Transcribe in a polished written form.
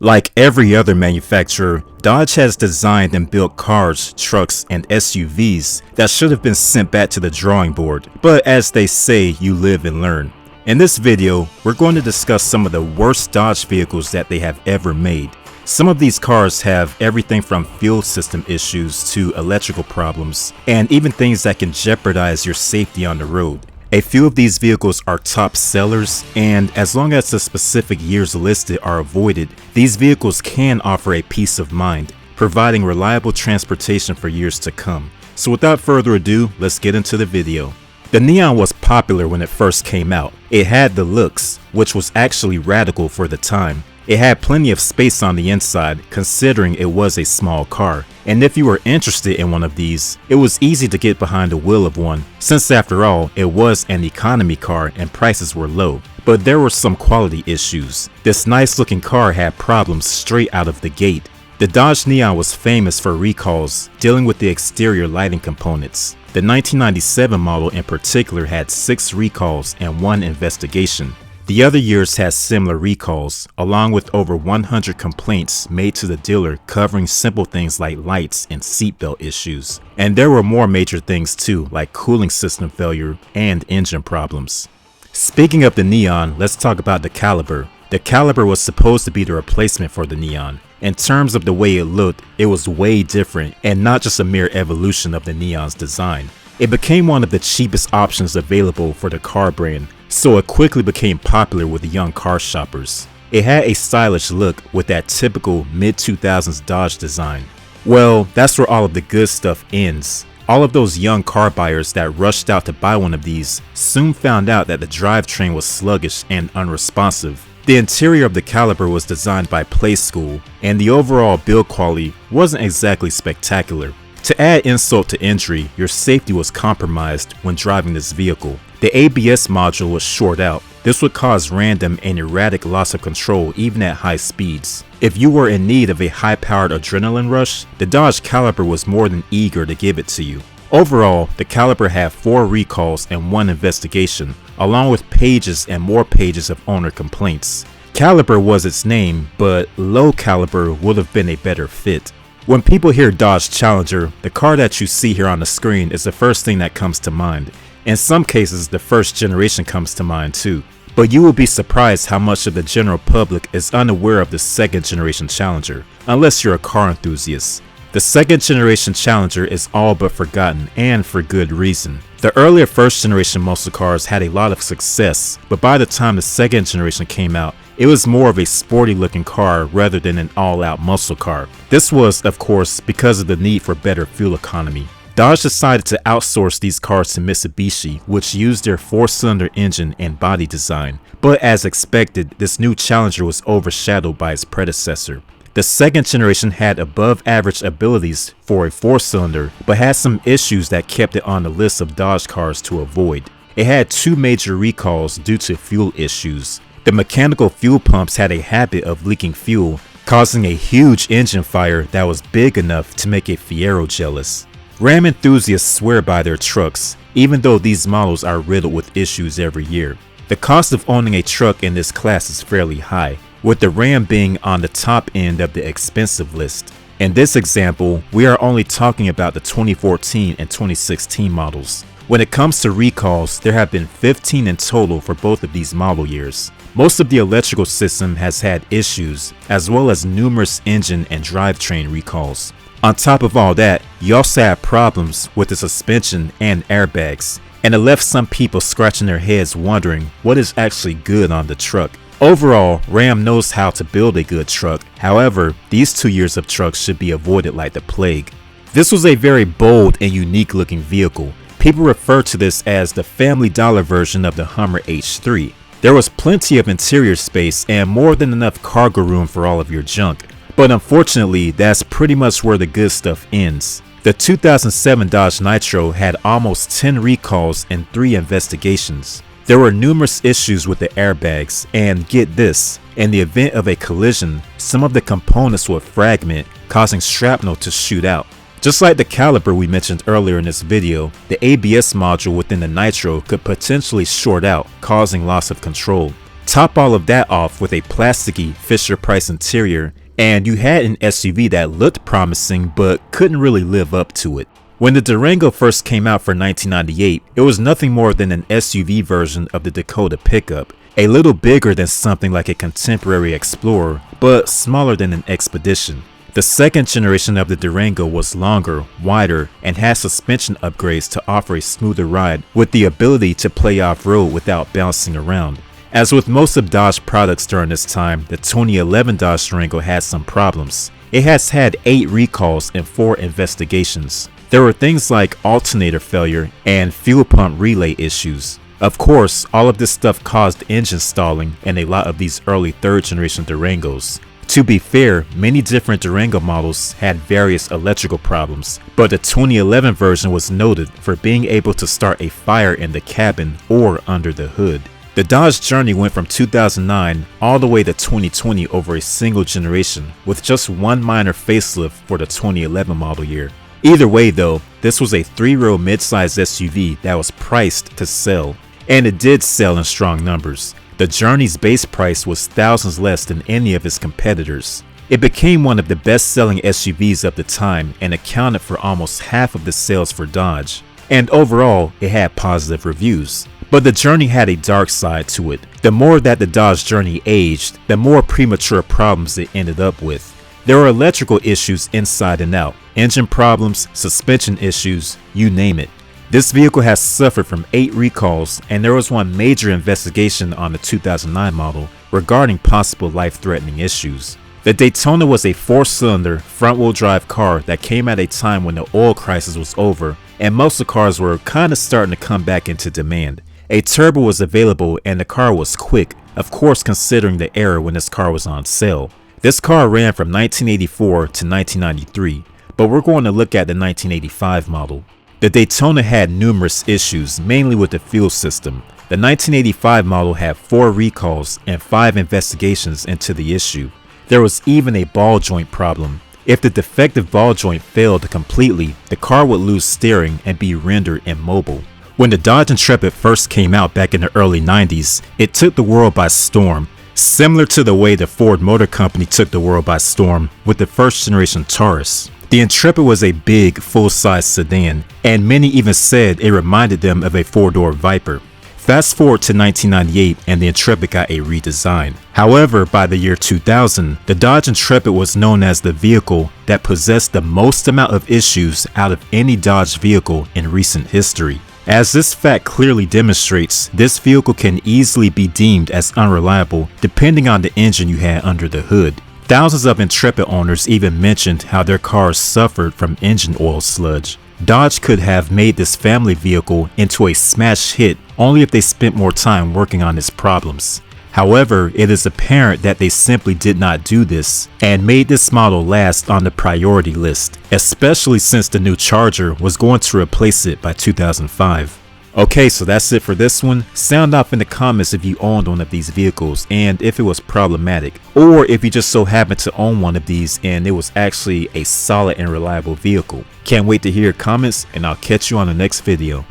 Like every other manufacturer, Dodge has designed and built cars, trucks, and SUVs that should have been sent back to the drawing board, but as they say, you live and learn. In this video, we're going to discuss some of the worst Dodge vehicles that they have ever made. Some of these cars have everything from fuel system issues to electrical problems, and even things that can jeopardize your safety on the road. A few of these vehicles are top sellers, and as long as the specific years listed are avoided, these vehicles can offer a peace of mind, providing reliable transportation for years to come. So without further ado, let's get into the video. The Neon was popular when it first came out. It had the looks, which was actually radical for the time. It had plenty of space on the inside, considering it was a small car, and if you were interested in one of these, it was easy to get behind the wheel of one, since after all, it was an economy car and prices were low. But there were some quality issues. This nice looking car had problems straight out of the gate. The Dodge Neon was famous for recalls, dealing with the exterior lighting components. The 1997 model in particular had 6 recalls and 1 investigation. The other years had similar recalls, along with over 100 complaints made to the dealer covering simple things like lights and seatbelt issues. And there were more major things too, like cooling system failure and engine problems. Speaking of the Neon, let's talk about the Caliber. The Caliber was supposed to be the replacement for the Neon. In terms of the way it looked, it was way different and not just a mere evolution of the Neon's design. It became one of the cheapest options available for the car brand, so it quickly became popular with young car shoppers. It had a stylish look with that typical mid-2000s Dodge design. Well, that's where all of the good stuff ends. All of those young car buyers that rushed out to buy one of these soon found out that the drivetrain was sluggish and unresponsive. The interior of the Caliber was designed by Play School, and the overall build quality wasn't exactly spectacular. To add insult to injury, your safety was compromised when driving this vehicle. The ABS module was short out. This would cause random and erratic loss of control even at high speeds. If you were in need of a high-powered adrenaline rush, the Dodge Caliber was more than eager to give it to you. Overall, the Caliber had 4 recalls and 1 investigation, along with pages and more pages of owner complaints. Caliber was its name, but low caliber would have been a better fit. When people hear Dodge Challenger, the car that you see here on the screen is the first thing that comes to mind. In some cases, the first generation comes to mind too. But you will be surprised how much of the general public is unaware of the second generation Challenger, unless you're a car enthusiast. The second generation Challenger is all but forgotten, and for good reason. The earlier first generation muscle cars had a lot of success, but by the time the second generation came out, it was more of a sporty looking car rather than an all-out muscle car. This was, of course, because of the need for better fuel economy. Dodge decided to outsource these cars to Mitsubishi, which used their 4-cylinder engine and body design. But as expected, this new Challenger was overshadowed by its predecessor. The second generation had above average abilities for a 4-cylinder, but had some issues that kept it on the list of Dodge cars to avoid. It had 2 major recalls due to fuel issues. The mechanical fuel pumps had a habit of leaking fuel, causing a huge engine fire that was big enough to make a Fiero jealous. Ram enthusiasts swear by their trucks, even though these models are riddled with issues every year. The cost of owning a truck in this class is fairly high, with the Ram being on the top end of the expensive list. In this example, we are only talking about the 2014 and 2016 models. When it comes to recalls, there have been 15 in total for both of these model years. Most of the electrical system has had issues, as well as numerous engine and drivetrain recalls. On top of all that, you also had problems with the suspension and airbags, and it left some people scratching their heads wondering what is actually good on the truck. Overall, Ram knows how to build a good truck. However, these 2 years of trucks should be avoided like the plague. This was a very bold and unique looking vehicle. People refer to this as the Family Dollar version of the Hummer H3. There was plenty of interior space and more than enough cargo room for all of your junk. But unfortunately, that's pretty much where the good stuff ends. The 2007 Dodge Nitro had almost 10 recalls and 3 investigations. There were numerous issues with the airbags, and get this, in the event of a collision, some of the components would fragment, causing shrapnel to shoot out. Just like the Caliber we mentioned earlier in this video, the ABS module within the Nitro could potentially short out, causing loss of control. Top all of that off with a plasticky Fisher-Price interior, and you had an SUV that looked promising but couldn't really live up to it. When the Durango first came out for 1998, it was nothing more than an SUV version of the Dakota pickup, a little bigger than something like a contemporary Explorer, but smaller than an Expedition. The second generation of the Durango was longer, wider, and had suspension upgrades to offer a smoother ride with the ability to play off-road without bouncing around. As with most of Dodge products during this time, the 2011 Dodge Durango had some problems. It has had 8 recalls and 4 investigations. There were things like alternator failure and fuel pump relay issues. Of course, all of this stuff caused engine stalling in a lot of these early 3rd generation Durangos. To be fair, many different Durango models had various electrical problems, but the 2011 version was noted for being able to start a fire in the cabin or under the hood. The Dodge journey went from 2009 all the way to 2020 over a single generation, with just one minor facelift for the 2011 model year. Either way though, this was a 3-row midsize SUV that was priced to sell, and it did sell in strong numbers. The Journey's base price was thousands less than any of its competitors. It became one of the best-selling SUVs of the time and accounted for almost half of the sales for Dodge. And overall, it had positive reviews. But the Journey had a dark side to it. The more that the Dodge Journey aged, the more premature problems it ended up with. There were electrical issues inside and out, engine problems, suspension issues, you name it. This vehicle has suffered from 8 recalls, and there was one major investigation on the 2009 model regarding possible life-threatening issues. The Daytona was a 4-cylinder, front-wheel drive car that came at a time when the oil crisis was over and muscle cars were kinda starting to come back into demand. A turbo was available and the car was quick, of course considering the era when this car was on sale. This car ran from 1984 to 1993, but we're going to look at the 1985 model. The Daytona had numerous issues, mainly with the fuel system. The 1985 model had 4 recalls and 5 investigations into the issue. There was even a ball joint problem. If the defective ball joint failed completely, the car would lose steering and be rendered immobile. When the Dodge Intrepid first came out back in the early 90s, it took the world by storm, similar to the way the Ford Motor Company took the world by storm with the first generation Taurus. The Intrepid was a big, full-size sedan, and many even said it reminded them of a 4-door Viper. Fast forward to 1998 and the Intrepid got a redesign. However, by the year 2000, the Dodge Intrepid was known as the vehicle that possessed the most amount of issues out of any Dodge vehicle in recent history. As this fact clearly demonstrates, this vehicle can easily be deemed as unreliable depending on the engine you had under the hood. Thousands of Intrepid owners even mentioned how their cars suffered from engine oil sludge. Dodge could have made this family vehicle into a smash hit only if they spent more time working on its problems. However, it is apparent that they simply did not do this and made this model last on the priority list, especially since the new Charger was going to replace it by 2005. Okay, so that's it for this one. Sound off in the comments if you owned one of these vehicles and if it was problematic, or if you just so happened to own one of these and it was actually a solid and reliable vehicle. Can't wait to hear your comments, and I'll catch you on the next video.